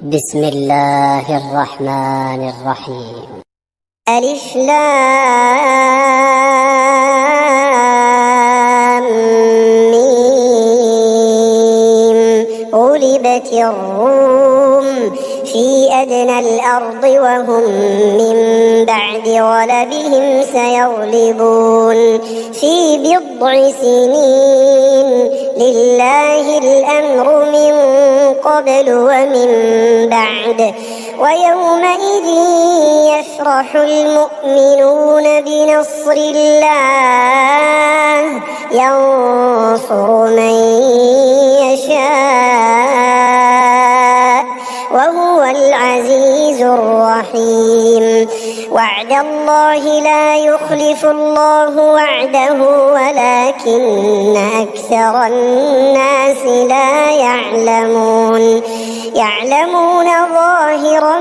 بسم الله الرحمن الرحيم. ألف لام ميم. غلبت الروم في أدنى الأرض وهم من بعد غلبهم سيغلبون في بضع سنين. لله الأمر من قبل ومن بعد ويومئذ يفرح المؤمنون بنصر الله ينصر من يشاء وهو العزيز الرحيم. وعد الله لا يخلف الله وعده ولكن أكثر الناس لا يعلمون ظاهرا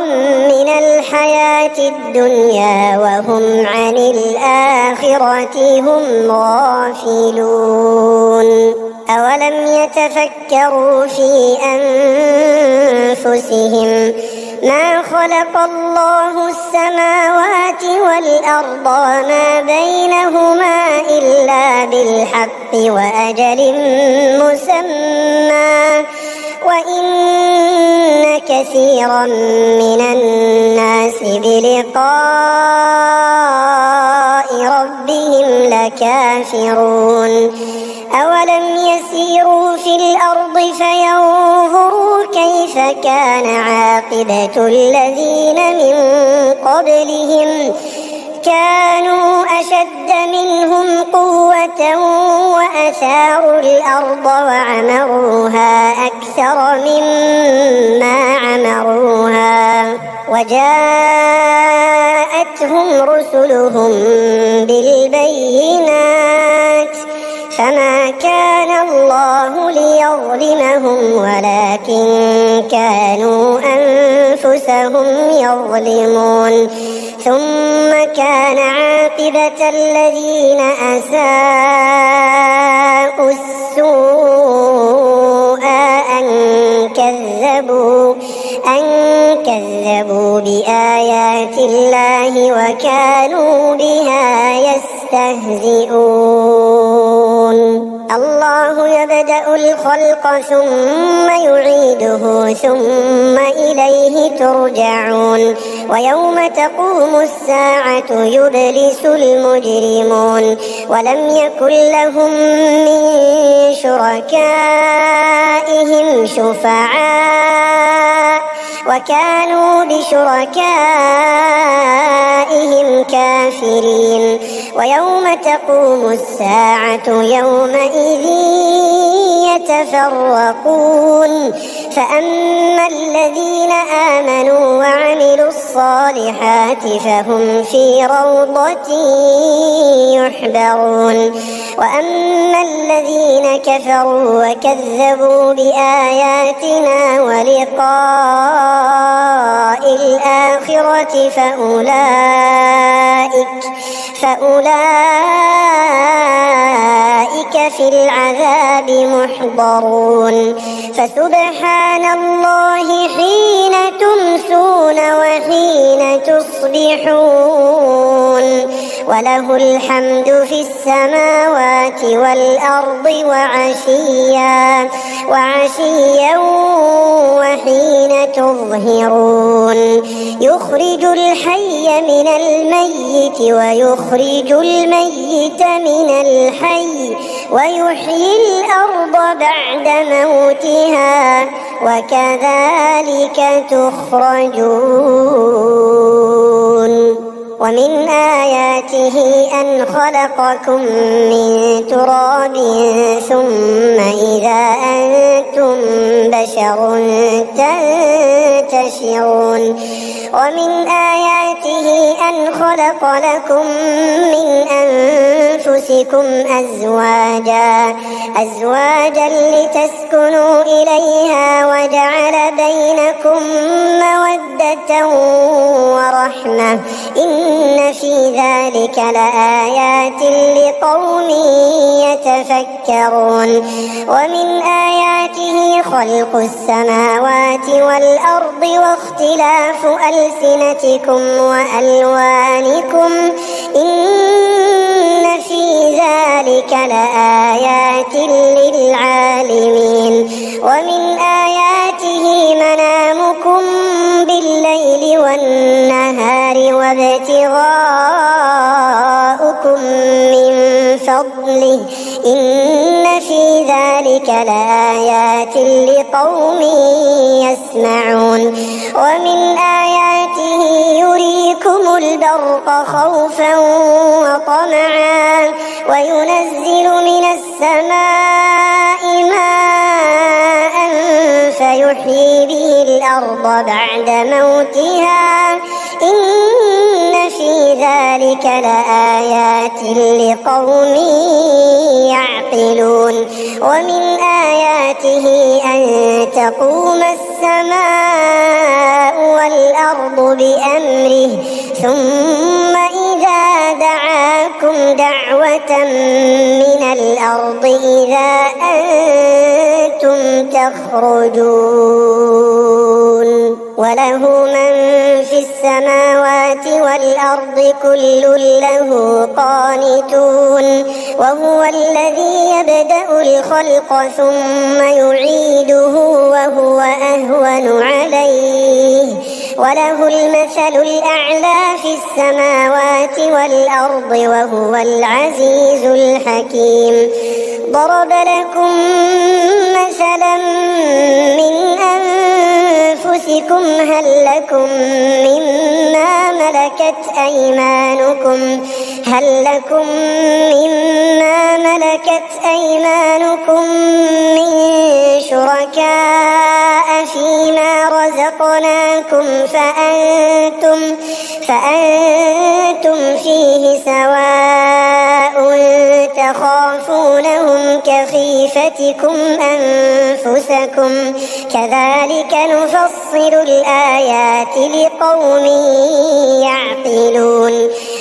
من الحياة الدنيا وهم عن الآخرة هم غافلون. أولم يتفكروا في أنفسهم ما خلق الله السماوات والأرض وما بينهما إلا بالحق وأجل مسمى وإن كثيرا من الناس بلقاء ربهم لكافرون. أولم يسيروا في الأرض فينظروا كيف كان عاقبة الذين من قبلهم كانوا أشد منهم قوة وأثاروا الأرض وعمروها أكثر مما عمروها وجاءتهم رسلهم بالبينات فما كان الله ليظلمهم ولكن كانوا أنفسهم يظلمون. ثم كان عاقبة الذين أساءوا السوء أن كذبوا بآيات الله وكانوا بها يستهزئون. الله يبدأ الخلق ثم يعيده ثم إليه ترجعون. ويوم تقوم الساعة يبلس المجرمون ولم يكن لهم من شركائهم شفعاء وكانوا بشركائهم كافرين. ويوم تقوم الساعة يومئذ يتفرقون فأما الذين آمنوا وعملوا الصالحات فهم في روضة يحبرون. وأما الذين كفروا وكذبوا بآياتنا ولقاء الآخرة فأولئك في العذاب محضرون. فسبحان الله حين تمسون وحين تصبحون وله الحمد في السماوات والأرض وعشيا وحين تظهرون. يخرج الحي من الميت ويخرج الميت من الحي ويحيي الأرض بعد موتها وكذلك تخرجون. ومن آياته أن خلقكم من تراب ثم إذا أنتم بشر تنتشرون. ومن آياته أن خلق لكم من أنفسكم أزواجا لتسكنوا إليها وجعل بينكم مودة ورحمة إن في ذلك لآيات لقوم يتفكرون ومن آياته خلق السماوات والأرض واختلاف ألسنتكم وألوانكم إن في ذلك لآيات للعالمين ومن آياته منامكم بالليل والنهار وابتغاؤكم من فضله إن في ذلك لآيات لقوم يسمعون ومن آياته يريكم البرق خوفا وطمعا وينزل من السماء ماء فيحيي به الأرض بعد موتها إن في ذلك لآيات لقوم يعقلون ومن آياته أن تقوم السماء والأرض بأمره ثم إذا دعاكم دعوة من الأرض إذا أنتم تخرجون وله من في السماوات والأرض كل له قانتون وهو الذي يبدأ الخلق ثم يعيده وهو أهون عليه وله المثل الأعلى في السماوات والأرض وهو العزيز الحكيم ضرب لكم مثلا من أنفسكم هل لكم مما ملكت أيمانكم من شركاء فيما رزقناكم فأنتم فيه سواء تخافونهم كخيفتكم أنفسكم كذلك نفصل الآيات لقوم يعقلون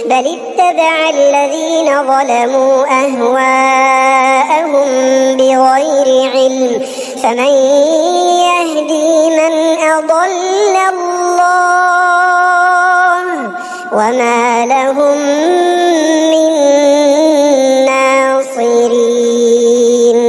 بل اتبع الذين ظلموا أهواءهم بغير علم فمن يهدي من أضل الله وما لهم من ناصرين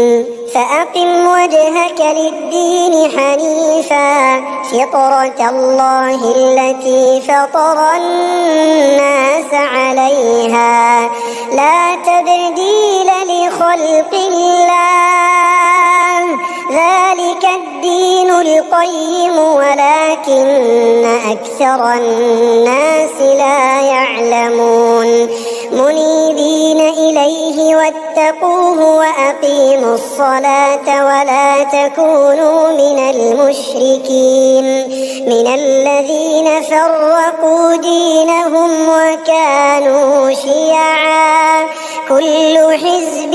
فأقم وجهك للدين حنيفا فطرة الله التي فطر الناس عليها لا تبديل لخلق الله ذلك الدين القيم ولكن أكثر الناس لا يعلمون منيبين إليه واتقوه وأقيموا الصلاة ولا تكونوا من المشركين من الذين فرقوا دينهم وكانوا شيعا كل حزب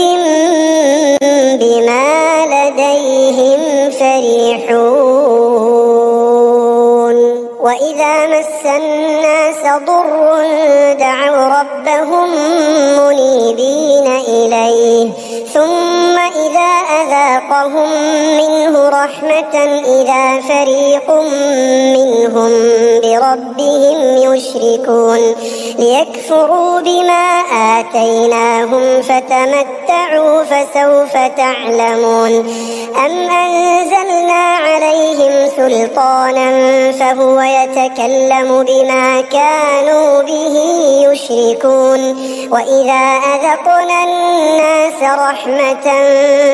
بما لديهم فرحون وإذا مس الناس ضر دعوا ربهم منيبين إليه ثم إذا أذاقهم منه رحمة إذا فريق منهم بربهم يشركون ليكفروا بما آتيناهم فتمتعوا فسوف تعلمون أم أنزلنا عليهم سلطانا فهو يتكلم بما كانوا به يشركون وإذا أذقنا الناس رحمة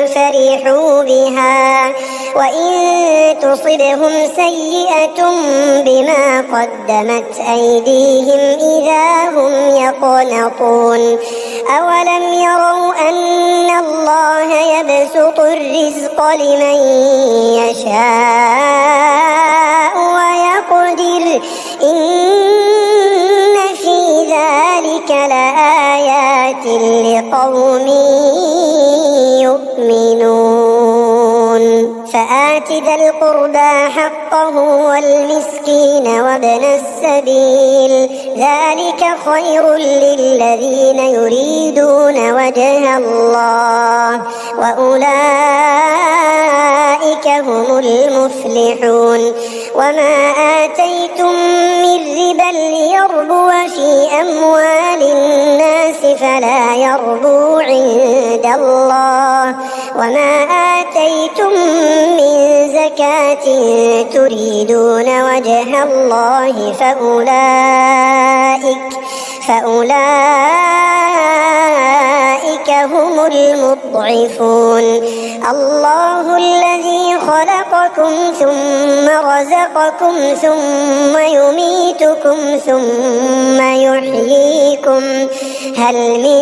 فرحوا بها وإن تصبهم سيئة بما قدمت أيديهم إذا هم يقنطون أولم يروا أن الله يبسط الرزق لمن يشاء ويقدر إن في ذلك لآيات لقوم يؤمنون فآت ذا القربى حقه والمسكين وابن السبيل ذلك خير للذين يريدون وجه الله وأولئك هم المفلحون وما آتيتم من ربا ليربو في أموال الناس فلا يربو عند الله وما آتيتم من زكاة تريدون وجه الله فأولئك هم المضعفون الله الذي خلقكم ثم رزقكم ثم يميتكم ثم يحييكم هل من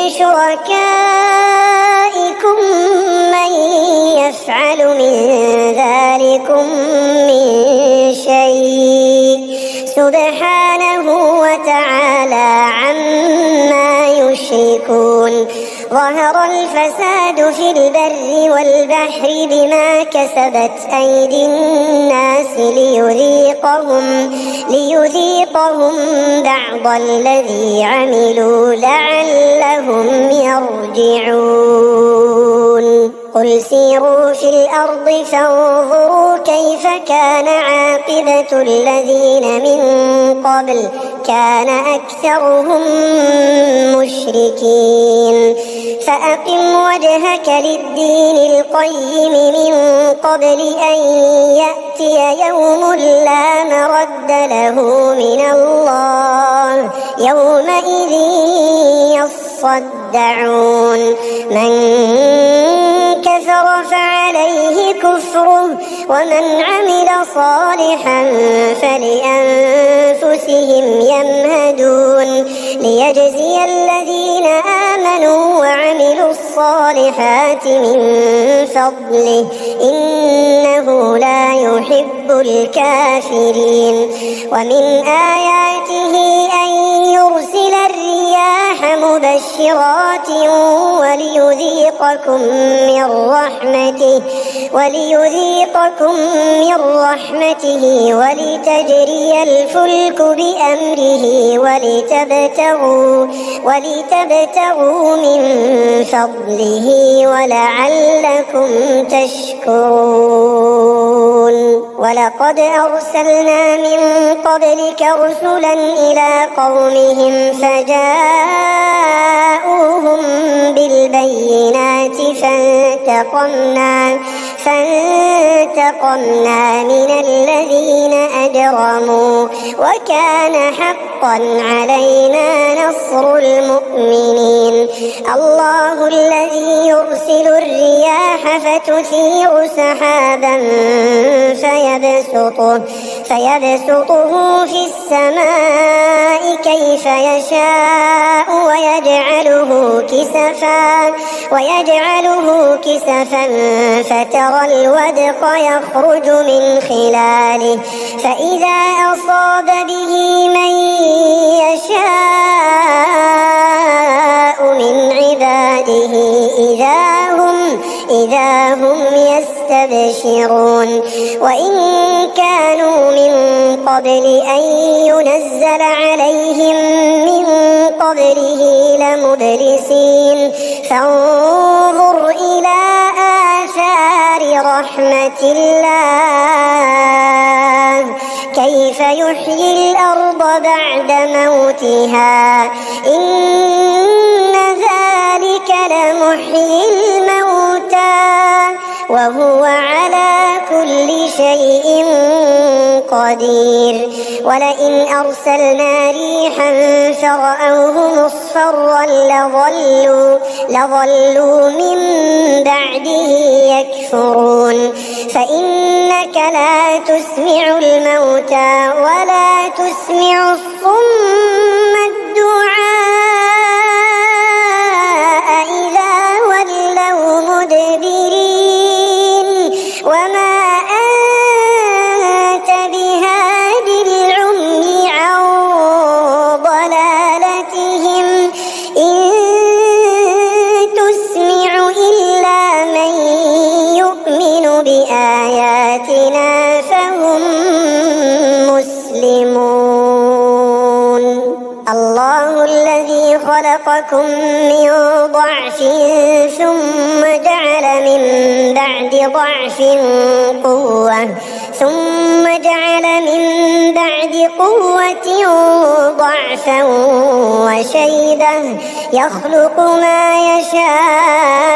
شركائكم من يفعل من ذلكم من شيء سبحانه وتعالى عما يشركون ظهر الفساد في البر والبحر بما كسبت أيدي الناس ليذيقهم بعض الذي عملوا لعلهم يرجعون قل سيروا في الأرض فانظروا كيف كان عاقبة الذين من قبل كان أكثرهم مشركين فأقم وجهك للدين القيم من قبل أن يأتي يوم لا مرد له من الله يومئذ يصدعون من كفر فعليه كفره ومن عمل صالحا فلأنفسهم يمهدون ليجزي الذين آمنوا وعملوا الصالحات من فضله إنه لا يحب الكافرين ومن آياته أن يرسل الرياح مبشرات وليذيقكم من رحمته ولتجري الفلك بأمره ولتبتغوا من فضله ولعلكم تشكرون ولقد أرسلنا من قبلك رسلا إلى قومهم فجاءوهم بالبينات فانتقمنا من الذين أجرموا وكان حقا علينا نصر المؤمنين الله الذي يرسل الرياح فتثير سحابا فيبسطه في السماء كيف يشاء ويجعله كسفا فترى الودق يخرج من خلاله فإذا أصاب به من يشاء من عباده إذا هم يستبشرون وإن كانوا من قبل أن ينزل عليهم من قبله لمبلسين فانظر إلى آثار رحمة الله كيف يحيي الأرض بعد موتها إن ذلك لمحيي الموتى وهو على كل شيء قدير ولئن أرسلنا ريحا فرأوه مصفرا لظلوا من بعده يكفرون فإنك لا تسمع الموتى ولا تسمع الصم الدعاء إذا ولوا مدبرين وما أنت بهاد العمي عن ضلالتهم إن تسمع إلا من يؤمن بآياتنا فهم مسلمون. خلقكم من ضعف ثم جعل من بعد ضعف قوة ثم جعل من بعد قوة ضعفا وشيبة يخلق ما يشاء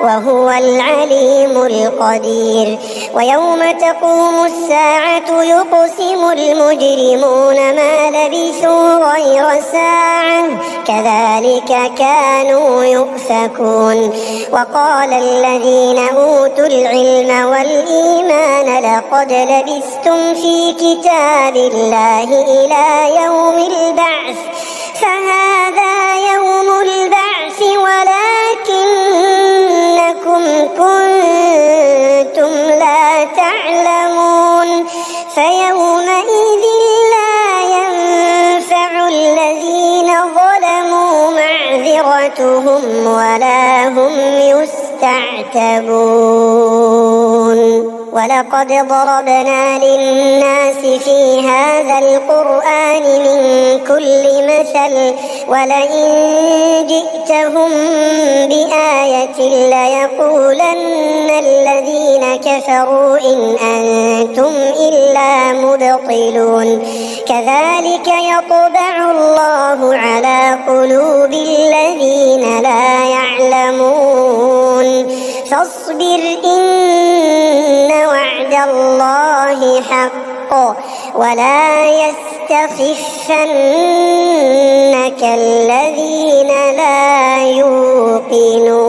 وهو العليم القدير. ويوم تقوم الساعة يقسم المجرمون ما لبثوا غير ساعة كذلك كانوا يؤفكون. وقال الذين أوتوا العلم والإيمان لقد لبثتم في كتاب الله إلى يوم البعث فهذا يوم البعث ولكنكم كنتم لا تعلمون. فيومئذ لا ينفع الذين ظلموا معذرتهم ولا هم يستعتبون. ولقد ضربنا للناس في هذا القرآن من كل مثل ولئن جئتهم بآية ليقولن الذين كفروا إن أنتم إلا مبطلون. كذلك يطبع الله على قلوب الذين لا يعلمون. فاصبر إن وعد الله حق ولا يستخفنك الذين لا يوقنون.